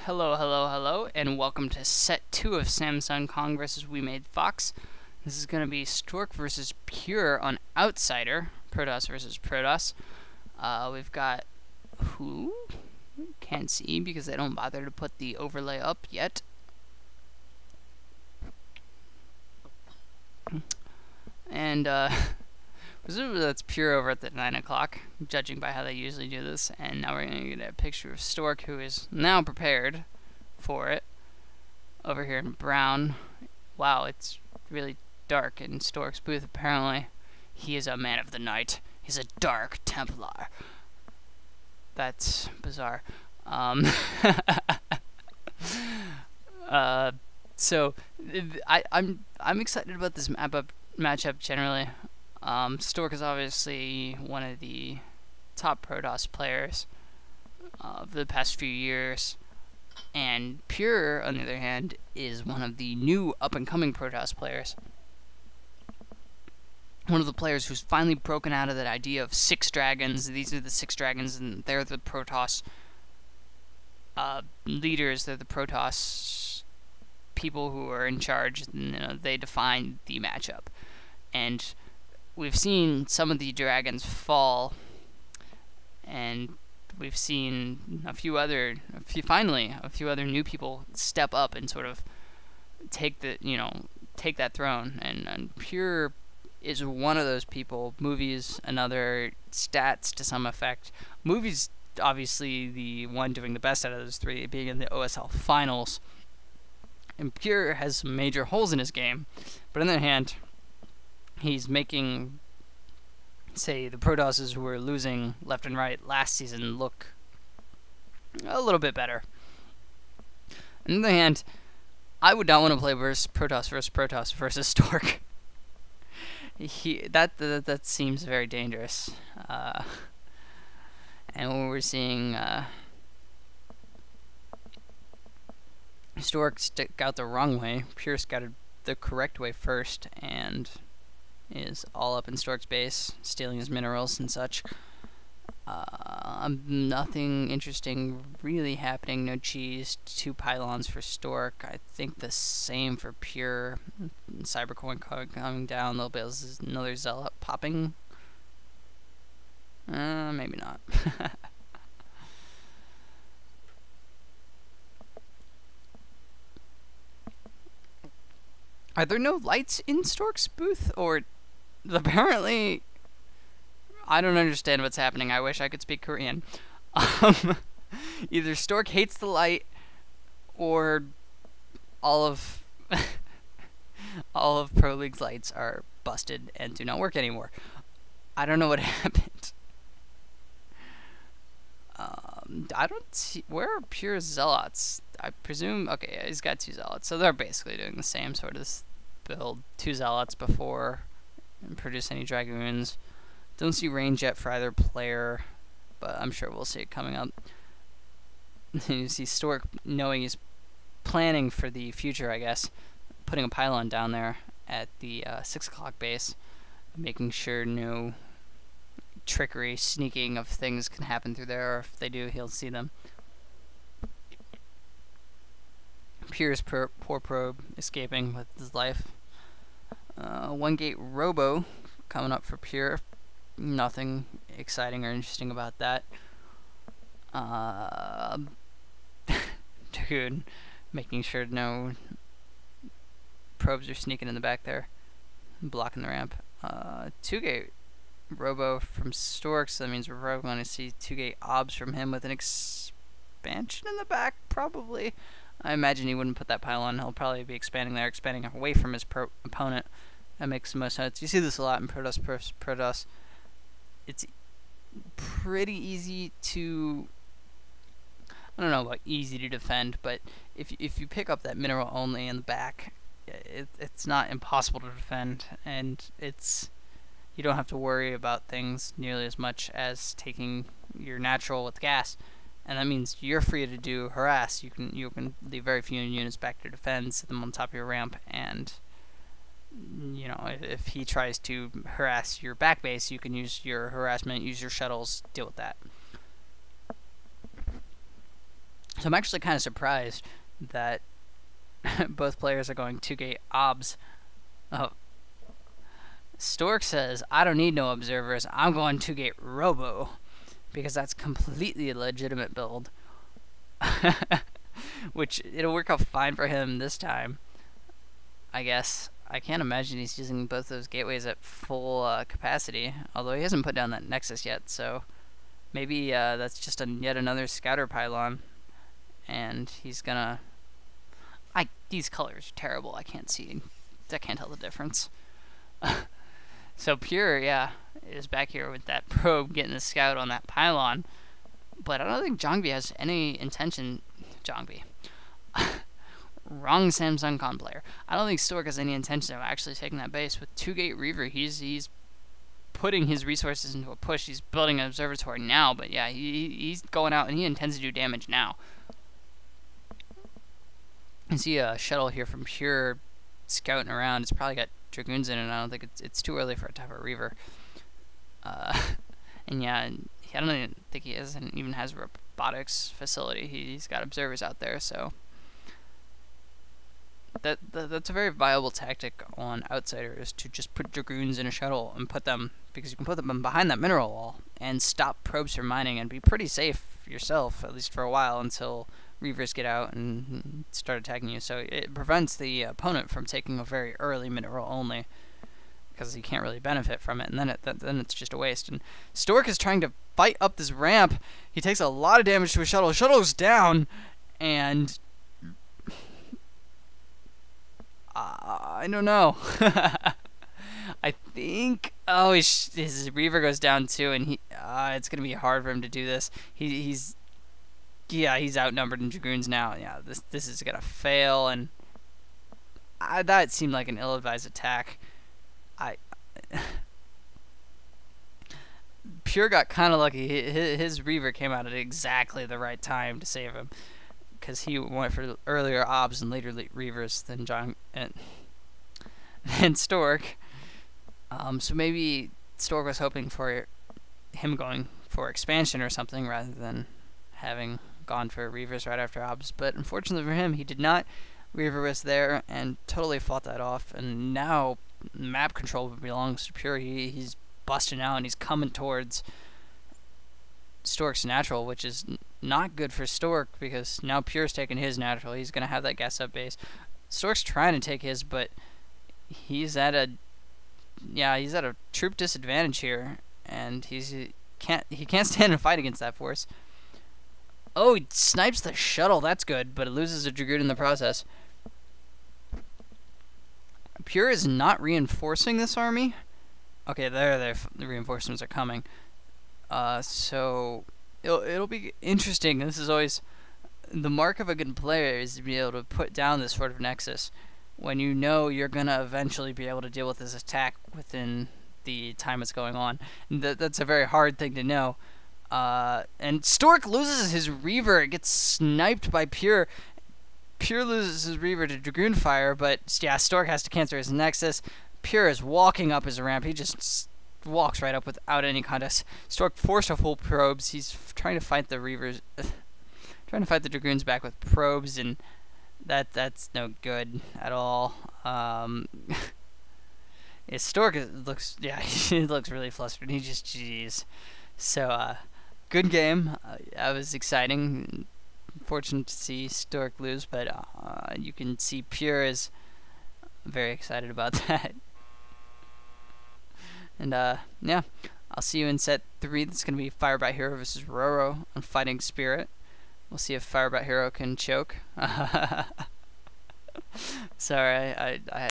Hello, hello, hello, and welcome to set 2 of Samsung Kong vs. Wemade Fox. This is going to be Stork versus Pure on Outsider, Protoss versus Protoss. We've got who? Can't see because they don't bother to put the overlay up yet. And, presumably that's Pure over at the 9 o'clock, judging by how they usually do this. And now we're going to get a picture of Stork, who is now prepared for it. Over here in brown. Wow, it's really dark in Stork's booth, apparently. He is a man of the night. He's a dark Templar. That's bizarre. So I'm excited about this matchup generally. Stork is obviously one of the top Protoss players of the past few years, and Pure, on the other hand, is one of the new up-and-coming Protoss players. One of the players who's finally broken out of that idea of 6 dragons. These are the 6 dragons, and they're the Protoss leaders. They're the Protoss people who are in charge. And, they define the matchup. And we've seen some of the dragons fall, and we've seen a few other new people step up and sort of take that throne. And Pure is one of those people. Movies another, stats to some effect. Movies obviously the one doing the best out of those 3, being in the OSL finals. And Pure has some major holes in his game, but on the other hand, he's making, say, the Protosses who were losing left and right last season look a little bit better. On the other hand, I would not want to play Protoss versus Stork. That seems very dangerous. And when we're seeing Stork stick out the wrong way, Pure scouted the correct way first, and is all up in Stork's base, stealing his minerals and such. Nothing interesting really happening. No cheese. 2 pylons for Stork. I think the same for Pure. Cybercoin coming down a little bit. This is another Zealot popping. Maybe not. Are there no lights in Stork's booth? Or apparently, I don't understand what's happening. I wish I could speak Korean. Either Stork hates the light, or all of Proleague's lights are busted and do not work anymore. I don't know what happened. I don't see, where are Pure Zealots? I presume, okay, he's got 2 Zealots, so they're basically doing the same sort of build. 2 Zealots before and produce any Dragoons. Don't see range yet for either player, but I'm sure we'll see it coming up. You see Stork knowing he's planning for the future, I guess, putting a pylon down there at the 6 o'clock base, making sure no trickery, sneaking of things can happen through there, or if they do, he'll see them. Pure's poor probe escaping with his life. 1 gate Robo coming up for Pure. Nothing exciting or interesting about that. Dude, making sure no probes are sneaking in the back there, blocking the ramp. 2 gate Robo from Stork, so that means we're probably going to see 2 gate obs from him with an expansion in the back, probably. I imagine he wouldn't put that pylon. He'll probably be expanding there, expanding away from his opponent. That makes the most sense. You see this a lot in Protoss. It's pretty easy to, I don't know about easy to defend, but if you pick up that mineral only in the back, it's not impossible to defend, and you don't have to worry about things nearly as much as taking your natural with gas. And that means you're free to do harass. You can leave very few units back to defend, sit them on top of your ramp, and if he tries to harass your back base, you can use your harassment, use your shuttles, deal with that. So So I'm actually kind of surprised that both players are going 2-gate obs. Oh, Stork says, I don't need no observers. I'm going 2-gate robo. Because that's completely a legitimate build. Which, it'll work out fine for him this time, I guess. I can't imagine he's using both those gateways at full capacity. Although he hasn't put down that Nexus yet, so maybe that's just yet another scouter pylon. And he's gonna... These colors are terrible. I can't see. I can't tell the difference. So Pure, yeah, is back here with that probe getting the scout on that pylon. But I don't think Jongbi has any intention... Jongbi. Wrong Samsung Con player. I don't think Stork has any intention of actually taking that base. With 2-gate Reaver, he's putting his resources into a push. He's building an observatory now, but yeah, he's going out and he intends to do damage now. I see a shuttle here from Pure scouting around. It's probably got Dragoons in it. I don't think it's too early for it to have a Reaver. And yeah, I don't even think he even has a robotics facility. He's got observers out there, so that's a very viable tactic on Outsiders, to just put Dragoons in a shuttle and put them, because you can put them behind that mineral wall and stop probes from mining and be pretty safe yourself, at least for a while, until Reavers get out and start attacking you. So it prevents the opponent from taking a very early mineral only, because he can't really benefit from it, and then it's just a waste. And Stork is trying to fight up this ramp. He takes a lot of damage to his shuttle. His shuttle's down, and I don't know. I think his Reaver goes down too, and it's gonna be hard for him to do this. He's outnumbered in Dragoons now. Yeah, this is gonna fail, and that seemed like an ill-advised attack. Pure got kind of lucky. His Reaver came out at exactly the right time to save him, because he went for earlier obs and later Reavers than Stork. So maybe Stork was hoping for him going for expansion or something rather than having gone for Reavers right after obs. But unfortunately for him, he did not. Reaver was there and totally fought that off, and now map control belongs to Pure. He's busting out and he's coming towards Stork's natural, which is not good for Stork, because now Pure's taking his natural. He's gonna have that gas up base. Stork's trying to take his, but he's at a troop disadvantage here, and he can't stand and fight against that force. Oh, he snipes the shuttle. That's good, but it loses a Dragoon in the process. Pure is not reinforcing this army. Okay, the reinforcements are coming. So it'll be interesting. This is always the mark of a good player, is to be able to put down this sort of nexus when you know you're gonna eventually be able to deal with this attack within the time it's going on. That's a very hard thing to know. And Stork loses his Reaver. It gets sniped by Pure. Pure loses his Reaver to Dragoon fire, but yeah, Stork has to cancel his Nexus. Pure is walking up his ramp. He just walks right up without any contest. Stork forced a full probes. He's trying to fight the Reavers, trying to fight the Dragoons back with probes, and that's no good at all. Stork he looks really flustered. He just, jeez. So, good game. That was exciting. Fortunate to see Stork lose, but you can see Pure is very excited about that. And yeah, I'll see you in set 3. That's going to be Firebat Hero versus Roro on Fighting Spirit. We'll see if Firebat Hero can choke. Sorry, I